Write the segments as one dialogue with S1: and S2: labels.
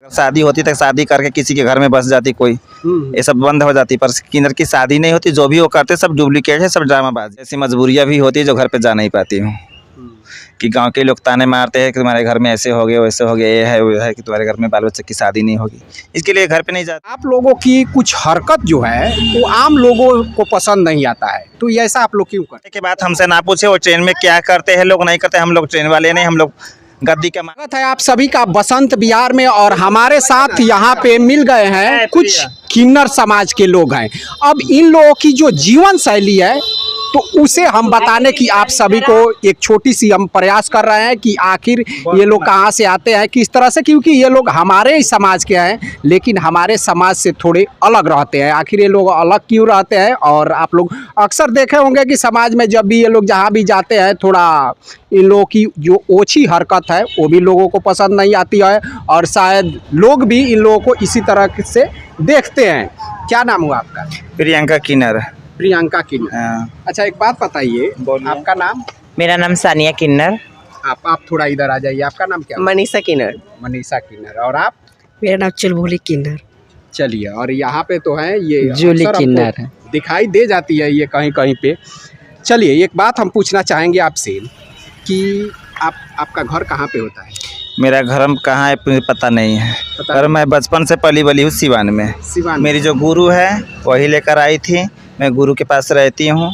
S1: शादी होती तो शादी करके किसी के घर में बस जाती कोई, ये सब बंद हो जाती। पर किन्नर की शादी नहीं होती, जो भी वो करते सब डुप्लीकेट है, सब ड्रामाबाज। ऐसी मजबूरियां भी होती है जो घर पे जा नहीं पाती हूँ कि गांव के लोग ताने मारते हैं कि तुम्हारे घर में ऐसे हो गए वैसे हो गए, ये है वो है, कि तुम्हारे घर में बाल बच्चे की शादी नहीं होगी, इसके लिए घर पे नहीं जाते।
S2: आप लोगों की कुछ हरकत जो है वो आम लोगों को पसंद नहीं आता है, तो ये ऐसा आप लोग क्यों करते
S1: के बाद हमसे ना पूछे वो ट्रेन में क्या करते हैं लोग, नहीं करते। हम लोग ट्रेन वाले नहीं, हम लोग गद्दी का
S2: स्वागत है आप सभी का बसंत विहार में। और हमारे साथ यहाँ पे मिल गए हैं कुछ किन्नर समाज के लोग हैं। अब इन लोगों की जो जीवन शैली है तो उसे हम बताने की आप सभी को एक छोटी सी हम प्रयास कर रहे हैं कि आखिर ये लोग कहाँ से आते हैं, किस तरह से, क्योंकि ये लोग हमारे ही समाज के हैं लेकिन हमारे समाज से थोड़े अलग रहते हैं। आखिर ये लोग अलग क्यों रहते हैं? और आप लोग अक्सर देखे होंगे कि समाज में जब भी ये लोग जहाँ भी जाते हैं थोड़ा इन लोगों की जो ओछी हरकत है वो भी लोगों को पसंद नहीं आती है, और शायद लोग भी इन लोगों को इसी तरह से देखते हैं। क्या नाम हुआ आपका?
S1: प्रियंका किन्नर।
S2: प्रियंका किन्नर। अच्छा, एक बात बताइए, आपका नाम?
S3: मेरा नाम सानिया किन्नर।
S2: आप थोड़ा इधर आ जाइए। आपका नाम क्या?
S3: मनीषा किन्नर।
S2: मनीषा किन्नर। और आप?
S4: मेरा नाम चुलबुली किन्नर।
S2: चलिए, और यहाँ पे तो है ये
S4: जूली किन्नर है,
S2: दिखाई दे जाती है ये कहीं कहीं पे। चलिए, एक बात हम पूछना चाहेंगे आपसे कि आपका घर कहाँ पे होता है?
S1: मेरा घर कहाँ है पता नहीं है, पर मैं बचपन से पली बली हूँ सिवान में। मेरी जो गुरु है वही लेकर आई थी, मैं गुरु के पास रहती हूँ,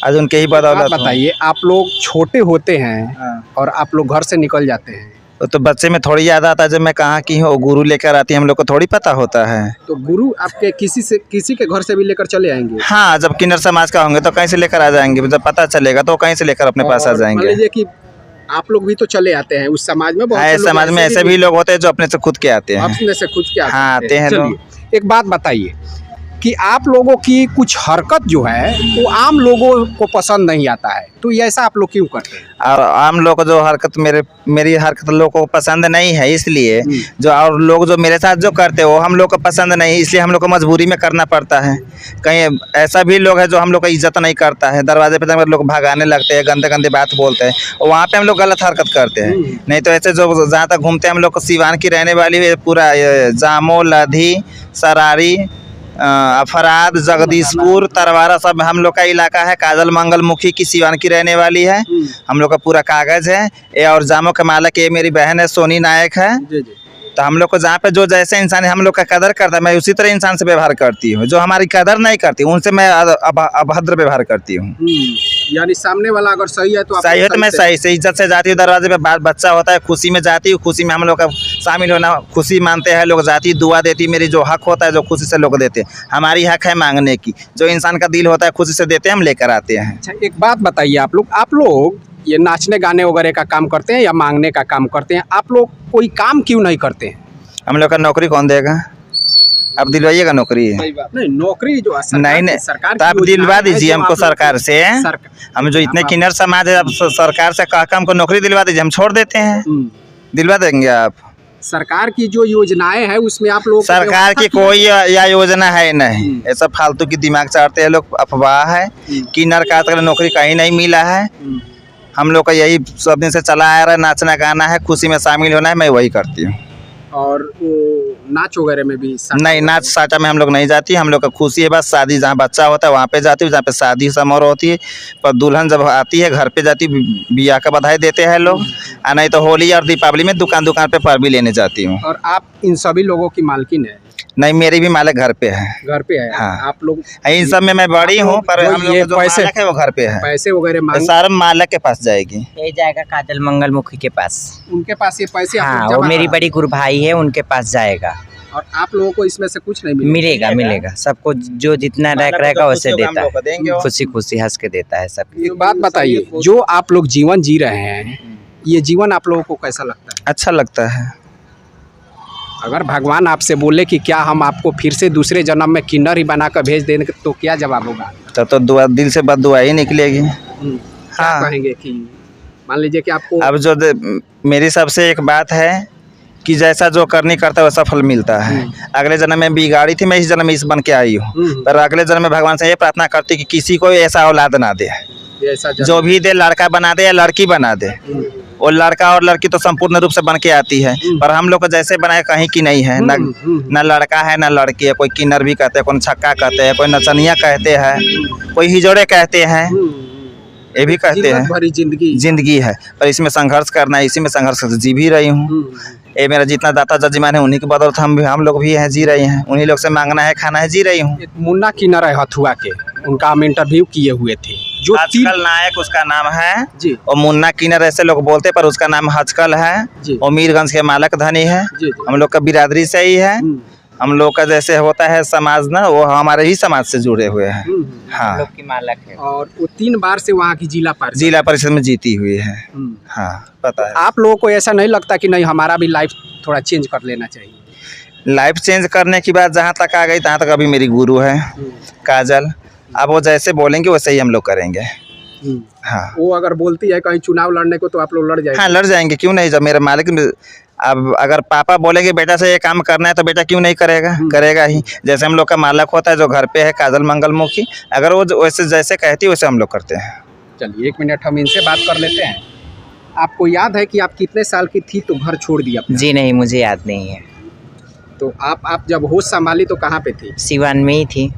S1: आज उनके ही बदौलत।
S2: बताइए, आप लोग छोटे होते हैं और आप लोग घर से निकल जाते हैं
S1: तो बच्चे में थोड़ी याद आता है जब मैं कहाँ की हूँ, गुरु लेकर आती है, हम लोग को थोड़ी पता होता है।
S2: तो गुरु आपके किसी के घर से भी लेकर चले आएंगे?
S1: हाँ, जब किन्नर समाज का होंगे तो कहीं से लेकर आ जाएंगे, जब पता चलेगा तो कहीं से लेकर अपने पास आ जाएंगे।
S2: मान लीजिए कि आप लोग भी तो चले आते हैं उस समाज में।
S1: बहुत समाज में ऐसे भी लोग होते हैं जो अपने से खुद के आते हैं।
S2: अपने से खुद के
S1: आते हैं लोग।
S2: एक बात बताइए कि आप लोगों की कुछ हरकत जो है वो आम लोगों को पसंद नहीं आता है, तो ये ऐसा आप लोग क्यों करते हैं?
S1: और आम लोग को जो हरकत मेरी हरकत लोगों को पसंद नहीं है, इसलिए जो और लोग जो मेरे साथ जो करते हैं वो हम लोग को पसंद नहीं, इसलिए हम लोग को मजबूरी में करना पड़ता है। कहीं ऐसा भी लोग है जो हम लोग का इज्जत नहीं करता है, दरवाजे पे लोग भगाने लगते हैं, गंदे गंदे बात बोलते हैं, और वहाँ पे हम लोग गलत हरकत करते हैं। नहीं तो ऐसे जो जहाँ तक घूमते हैं हम लोग को सिवान की रहने वाली पूरा जामो, लधी, सरारी, अफराद, जगदीशपुर, तरवारा सब हम लोग का इलाका है। काजल मंगल मुखी की सिवान की रहने वाली है, हम लोग का पूरा कागज है ये। और जामो के मालक ये मेरी बहन है सोनी नायक है। तो हम लोग को जहाँ पे जो जैसे इंसान हम लोग का कदर करता है, मैं उसी तरह इंसान से व्यवहार करती हूँ। जो हमारी कदर नहीं करती उनसे मैं अभद्र व्यवहार करती हूँ।
S2: यानी सामने वाला अगर सही है तो
S1: सही है तो मैं सही से इज्जत से जाती हूँ। दरवाजे पे बाल बच्चा होता है, खुशी में जाती हूँ, खुशी में हम लोग का शामिल होना खुशी मानते हैं लोग, जाती दुआ देती। मेरी जो हक होता है जो खुशी से लोग देते हैं, हमारी हक है मांगने की, जो इंसान का दिल होता है खुशी से देते हैं, हम लेकर आते हैं।
S2: अच्छा, एक बात बताइए, आप लोग ये नाचने गाने वगैरह का काम करते हैं या मांगने का काम करते हैं? आप लोग कोई काम क्यों नहीं करते हैं?
S1: हम लोग का नौकरी कौन देगा? आप दिलवाइएगा नौकरी?
S2: नहीं, नौकरी जो
S1: नहीं
S2: सरकार
S1: तो आप दिलवा दीजिए हमको सरकार से। हम जो इतने किन्नर समाज है, आप सरकार से कहा हमको नौकरी दिलवा दीजिए, हम छोड़ देते हैं। दिलवा देंगे आप?
S2: सरकार की जो योजनाएं हैं उसमें आप लोग?
S1: सरकार की कोई या योजना है नहीं, ऐसा फालतू की दिमाग चाटते हैं लोग, अफवाह है। किन्नर का नौकरी कहीं नहीं मिला है, हम लोग का यही सब दिन से चला आ रहा है, नाचना गाना है, खुशी में शामिल होना है, मैं वही करती हूँ।
S2: और वो नाच वगैरह में भी
S1: नहीं, नाच साटा में हम लोग नहीं जाती, हम लोग का खुशी है बस। शादी जहाँ बच्चा होता है वहाँ पे जाती हूँ, जहाँ पे शादी समारोह होती है, पर दुल्हन जब आती है घर पे जाती, बियाह का बधाई देते हैं लोग। नहीं तो होली और दीपावली में दुकान पे पर भी लेने जाती हूँ।
S2: और आप इन सभी लोगों की मालकिन है?
S1: नहीं, मेरी भी मालिक घर पे है।
S2: घर पे है?
S1: हाँ।
S2: आप लोग
S1: इन सब में मैं बड़ी हूँ, पर हम लोग जो मालिक है वो घर पे है।
S2: पैसे वगैरह
S1: सारा मालिक के पास जाएगी।
S3: ये जाएगा काजल मंगल मुखी के पास,
S2: उनके पास ये पैसे?
S3: हाँ, वो मेरी बड़ी गुरु भाई है, उनके पास जाएगा।
S2: और आप लोगों को इसमें से कुछ नहीं
S3: मिलेगा सबको, जो जितना रहेगा वैसे देता है, खुशी खुशी हंस के देता है सब।
S2: एक बात बताइए, जो आप लोग जीवन जी रहे हैं, ये जीवन आप लोगों को कैसा लगता है?
S1: अच्छा लगता है।
S2: अगर भगवान आपसे बोले कि क्या हम आपको फिर से दूसरे जन्म में किन्नर ही बनाकर भेज देंगे, तो क्या जवाब होगा?
S1: तो दुआ दिल से बद दुआ ही निकलेगी।
S2: क्या कहेंगे कि मान लीजिए कि आपको
S1: अब जो मेरी सबसे एक बात है कि जैसा जो करनी करता है वैसा फल मिलता है। अगले जन्म में बिगाड़ी थी, मैं इस जन्म में इस बन के आई हूँ, पर अगले जन्म में भगवान से ये प्रार्थना करती कि किसी को ऐसा औलाद ना दे, जो भी दे लड़का बना दे या लड़की बना दे। वो लड़का और लड़की तो संपूर्ण रूप से बन के आती है, पर हम लोग को जैसे बनाए कहीं की नहीं है, न लड़का है न लड़की है। कोई किन्नर भी कहते हैं, कोई छक्का कहते हैं, कोई नचनिया कहते हैं, कोई हिजोड़े कहते हैं, ये भी कहते हैं।
S2: भरी
S1: जिंदगी है, पर इसमें संघर्ष करना है, इसी में संघर्ष जी भी रही हूँ। ये मेरा जितना दाता जजमान है उन्हीं की बदौलत हम लोग भी हैं, जी रहे हैं। उन्हीं लोग से मांगना है, खाना है, जी रही हूँ।
S2: मुन्ना किन्नर है हथुआ के, उनका हम इंटरव्यू किए हुए थे। जो
S1: हजकल नायक उसका नाम है
S2: जी,
S1: और मुन्ना किन्नर ऐसे लोग बोलते, पर उसका नाम हजकल है
S2: जी,
S1: और मीरगंज के मालक धनी है।
S2: जी,
S1: हम लोग का बिरादरी से ही है। हम लोग का जैसे होता है समाज ना, वो हमारे ही समाज से जुड़े हुए हैं। हाँ,
S3: लोग की मालक है।
S2: और वो 3 बार से वहाँ की जिला
S1: परिषद में जीती हुई है। हाँ, पता है।
S2: आप लोगों को ऐसा नहीं लगता कि नहीं हमारा भी लाइफ थोड़ा चेंज कर लेना चाहिए?
S1: लाइफ चेंज करने की बात जहाँ तक आ गई तहाँ तक अभी मेरी गुरु है काजल। अब वो जैसे बोलेंगे वैसे ही हम लोग करेंगे। हाँ,
S2: वो अगर बोलती है कहीं चुनाव लड़ने को तो आप लोग लड़ जाएंगे?
S1: हाँ, लड़ जाएंगे, क्यों नहीं। जब मेरे मालिक, अब अगर पापा बोलेंगे बेटा से ये काम करना है तो बेटा क्यों नहीं करेगा, करेगा ही। जैसे हम लोग का मालक होता है जो घर पे है, काजल मंगलमुखी, अगर वो वैसे जैसे कहती है वैसे हम लोग करते हैं।
S2: चलिए 1 मिनट हम इनसे बात कर लेते हैं। आपको याद है कि आप कितने साल की थी तो घर छोड़ दिया?
S3: जी नहीं, मुझे याद नहीं है।
S2: तो आप जब होश संभाली तो कहाँ पे थी?
S3: सिवान में ही थी।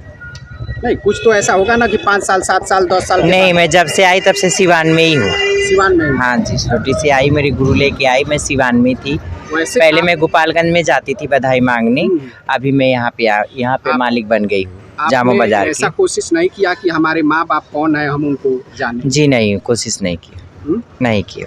S2: नहीं, कुछ तो ऐसा होगा ना कि 5 साल 7 साल 10 साल के
S3: नहीं,
S2: बाद?
S3: मैं जब से आई तब से सिवान में ही हूँ।
S2: सिवान में?
S3: हाँ जी, छोटी सी आई, मेरी गुरु लेके आई, मैं सिवान में थी।
S2: वैसे
S3: पहले मैं गोपालगंज में जाती थी बधाई मांगने, अभी मैं यहाँ पे मालिक बन गई हूँ, जामो बाजार की।
S2: ऐसा कोशिश नहीं किया कि हमारे माँ बाप कौन है हम उनको जाने?
S3: जी नहीं, कोशिश नहीं की, नहीं की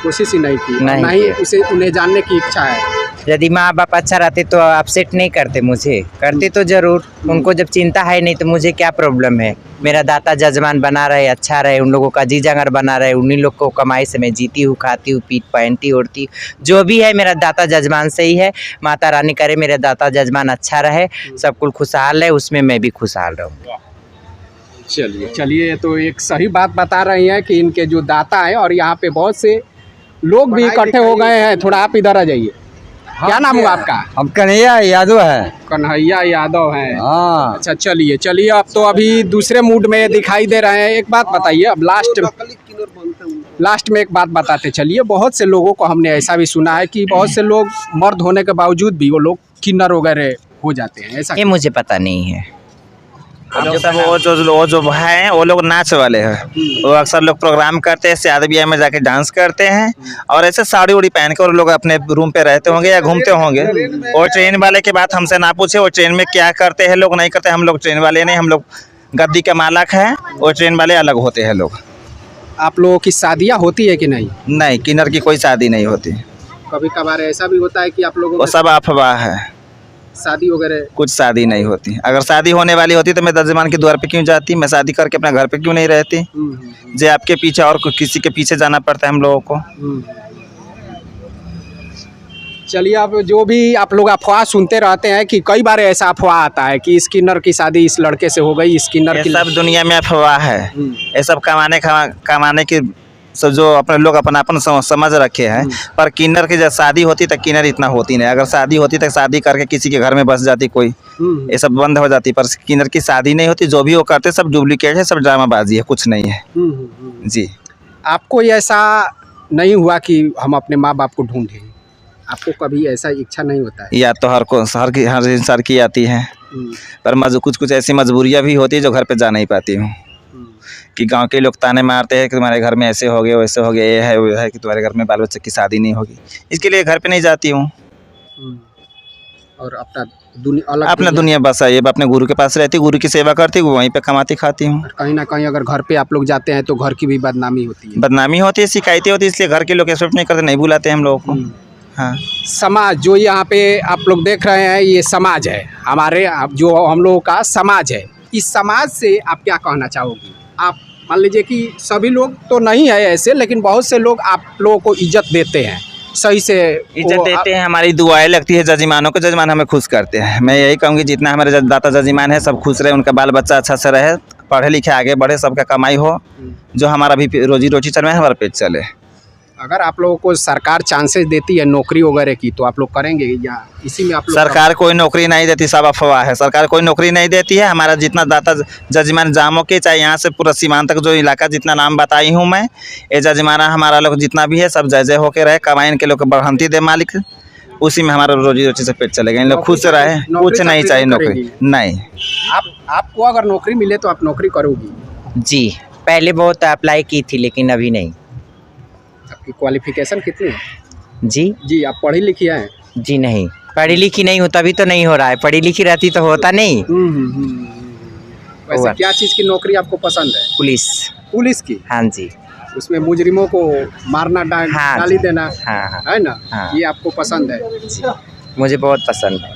S2: कोशिश ही नहीं की।
S3: नहीं
S2: उसे उन्हें जानने की इच्छा है।
S3: यदि माँ बाप अच्छा रहते तो अपसेट नहीं करते, मुझे करते तो जरूर। उनको जब चिंता है नहीं तो मुझे क्या प्रॉब्लम है। मेरा दाता जजमान बना रहे, अच्छा रहे, उन लोगों का जी जांगर बना रहे, उन्हीं लोग को कमाई से मैं जीती हूँ, खाती हूँ, पहनती ओढ़ती, जो भी है मेरा दाता जजमान से ही है। माता रानी करे मेरे दाता जजमान अच्छा रहे, सब कुछ खुशहाल रहे, उसमें मैं भी खुशहाल रहूँ।
S2: चलिए तो एक सही बात बता रही हैं कि इनके जो दाता है, और यहाँ पे बहुत से लोग भी इकट्ठे हो गए हैं। थोड़ा आप इधर आ जाइए। क्या नाम हुआ आपका?
S5: हम कन्हैया यादव है।
S2: कन्हैया यादव हैं।
S5: हाँ,
S2: अच्छा, चलिए अब तो अभी दूसरे मूड में दिखाई दे रहे हैं। एक बात बताइए, अब लास्ट में एक बात बताते चलिए। बहुत से लोगों को हमने ऐसा भी सुना है कि बहुत से लोग मर्द होने के बावजूद भी वो लोग किन्नर वगैरह हो जाते हैं, ऐसा?
S3: ये मुझे पता नहीं है।
S1: वो जो हैं वो लोग नाच वाले हैं। वो अक्सर लोग प्रोग्राम करते हैं, शादी ब्याह में जाके डांस करते हैं, और ऐसे साड़ी उड़ी पहन के वो लोग अपने रूम पे रहते होंगे या घूमते होंगे। और ट्रेन वाले की बात हमसे ना पूछे, वो ट्रेन में क्या करते हैं लोग नहीं करते। हम लोग ट्रेन वाले नहीं, हम लोग गद्दी के मालक हैं, और ट्रेन वाले अलग होते हैं लोग।
S2: आप लोगों की शादियाँ होती है कि नहीं?
S1: नहीं, किन्नर की कोई शादी नहीं होती।
S2: कभी कभार ऐसा भी होता है कि आप लोगों
S1: वो सब अफवाह है,
S2: शादी वगैरह?
S1: कुछ शादी नहीं होती। अगर शादी होने वाली होती तो मैं जजमान के द्वार पे क्यों जाती? मैं शादी करके अपने घर पे क्यों नहीं रहती? जे आपके पीछे और किसी के पीछे जाना पड़ता है हम लोगों को।
S2: चलिए, अब जो भी आप लोग अफवाह सुनते रहते हैं कि कई बार ऐसा अफवाह आता है कि इस किन्नर की शादी इस लड़के से हो गई, इस किन्नर की।
S1: सब दुनिया में अफवाह है। ये सब कमाने की सब जो अपने लोग अपनापन समझ रखे हैं। पर किन्नर की जब शादी होती तो किन्नर इतना होती नहीं। अगर शादी होती तो शादी करके किसी के घर में बस जाती कोई, ये सब बंद हो जाती। पर किन्नर की शादी नहीं होती। जो भी वो करते सब डुप्लीकेट है, सब ड्रामाबाजी है, कुछ नहीं है। जी,
S2: आपको ऐसा नहीं हुआ कि हम अपने माँ बाप को ढूंढें? आपको कभी ऐसा इच्छा नहीं होता है?
S1: या तो हर इंसान की आती है, पर कुछ ऐसी मजबूरियाँ भी होती है जो घर पे जा नहीं पाती हूँ। कि गांव के लोग ताने मारते हैं कि तुम्हारे घर में ऐसे हो गए, वैसे हो गए, ये है वो है, कि तुम्हारे घर में बाल बच्चे की शादी नहीं होगी, इसके लिए घर पे नहीं जाती हूँ।
S2: और अपना
S1: अपना दुनिया बस है, ये अपने गुरु के पास रहती, गुरु की सेवा करती, वहीं पे कमाती खाती हूँ।
S2: कहीं ना कहीं अगर घर पे आप लोग जाते हैं तो घर की भी बदनामी होती है?
S1: बदनामी होती है, शिकायतें होती है, इसलिए घर के लोग एक्सेप्ट नहीं करते, नहीं बुलाते हम लोगों को। हाँ,
S2: समाज जो यहाँ पे आप लोग देख रहे हैं, ये समाज है हमारे, जो हम लोगों का समाज है। इस समाज से आप क्या कहना चाहोगी? आप मान लीजिए कि सभी लोग तो नहीं है ऐसे, लेकिन बहुत से लोग आप लोगों को इज्जत देते हैं, सही से
S1: इज्जत देते हैं, हमारी दुआएं लगती है जजमानों को, जजमान हमें खुश करते हैं। मैं यही कहूँगी जितना हमारे दाता जजमान है सब खुश रहे, उनका बाल बच्चा अच्छा से रहे, पढ़े लिखे आगे बढ़े, सबका कमाई हो, जो हमारा भी रोजी रोटी चले, हमारा पेट चले।
S2: अगर आप लोगों को सरकार चांसेस देती है नौकरी वगैरह की तो आप लोग करेंगे या इसी में आप लोग
S1: सरकार कोई नौकरी नहीं देती, सब अफवाह है। सरकार कोई नौकरी नहीं देती है। हमारा जितना दाता जजमान जामों के, चाहे यहाँ से पूरा सीमांत तक जो इलाका जितना नाम बताई हूँ मैं, ये जजमाना हमारा लोग जितना भी है सब जय जय होके रहे, कमाइन के लोग को बढ़ंती दे मालिक, उसी में हमारा रोजी रोटी से पेट चलेगा। इन लोग खुश रहे, कुछ नहीं चाहिए नौकरी नहीं।
S2: आपको अगर नौकरी मिले तो आप नौकरी करोगी?
S3: जी, पहले बहुत अप्लाई की थी लेकिन अभी नहीं।
S2: आपकी क्वालिफिकेशन कितनी है?
S3: जी
S2: आप पढ़ी लिखी हैं?
S3: जी नहीं, पढ़ी लिखी नहीं हूँ तभी तो नहीं हो रहा है। पढ़ी लिखी रहती तो होता नहीं।
S2: वैसे
S3: हुआ।
S2: क्या चीज़ की नौकरी आपको पसंद है? पुलिस की?
S3: हाँ जी।
S2: उसमें मुजरिमों को मारना
S3: हाँ
S2: गाली
S3: जी।
S2: देना
S3: हाँ
S2: है ना?
S3: हाँ।
S2: ये आपको पसंद है?
S3: मुझे बहुत पसंद है।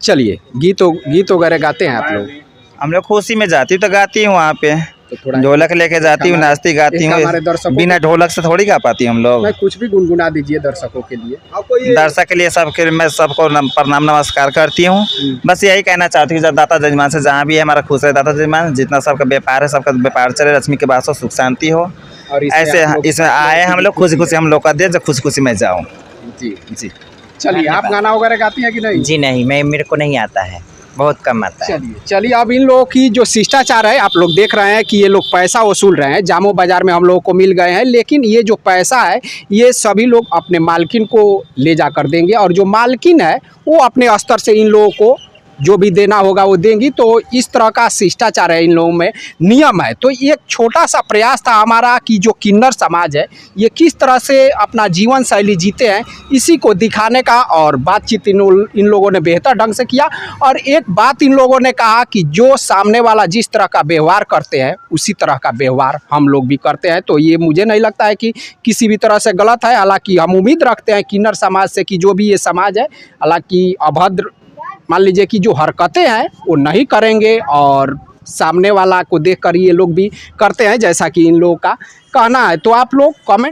S2: चलिए गीत वगैरह गाते हैं आप लोग?
S1: हम लोग खुशी में जाती तो गाती हूँ वहाँ पे,
S2: तो थोड़ा
S1: ढोलक लेके जाती हूँ, नाचती गाती
S2: एक हमारे
S1: हूँ।
S2: दर्शकों
S1: बिना ढोलक से थोड़ी गा पाती हम लोग।
S2: मैं कुछ भी गुनगुना दीजिए दर्शकों के लिए।
S1: दर्शक के लिए सबके मैं सबको प्रणाम नमस्कार करती हूँ। बस यही कहना चाहती हूँ, जब दाता जजमान से जहाँ भी है हमारा खुश रहे दाता जजमान, जितना सबका व्यापार है सबका व्यापार चले, लक्ष्मी के बात हो, सुख शांति हो।
S2: और
S1: ऐसे इसमें आए हम लोग खुशी खुशी हम लोग का दे, जब खुशी खुशी में जाऊँ।
S2: जी
S1: जी
S2: चलिए, आप गाना वगैरह गाती हैं कि नहीं?
S3: जी नहीं, मेरे को नहीं आता है, बहुत कम आता है।
S2: चलिए अब इन लोगों की जो शिष्टाचार है आप लोग देख रहे हैं कि ये लोग पैसा वसूल रहे हैं। जामो बाजार में हम लोगों को मिल गए हैं, लेकिन ये जो पैसा है ये सभी लोग अपने मालकिन को ले जा कर देंगे और जो मालकिन है वो अपने स्तर से इन लोगों को जो भी देना होगा वो देंगी। तो इस तरह का शिष्टाचार है, इन लोगों में नियम है। तो एक छोटा सा प्रयास था हमारा कि जो किन्नर समाज है ये किस तरह से अपना जीवन शैली जीते हैं इसी को दिखाने का, और बातचीत इन लोगों ने बेहतर ढंग से किया। और एक बात इन लोगों ने कहा कि जो सामने वाला जिस तरह का व्यवहार करते हैं उसी तरह का व्यवहार हम लोग भी करते हैं। तो ये मुझे नहीं लगता है कि किसी भी तरह से गलत है। हालांकि हम उम्मीद रखते हैं किन्नर समाज से कि जो भी ये समाज है, हालांकि अभद्र मान लीजिए कि जो हरकतें हैं वो नहीं करेंगे, और सामने वाला को देखकर ये लोग भी करते हैं जैसा कि इन लोगों का कहना है। तो आप लोग कमेंट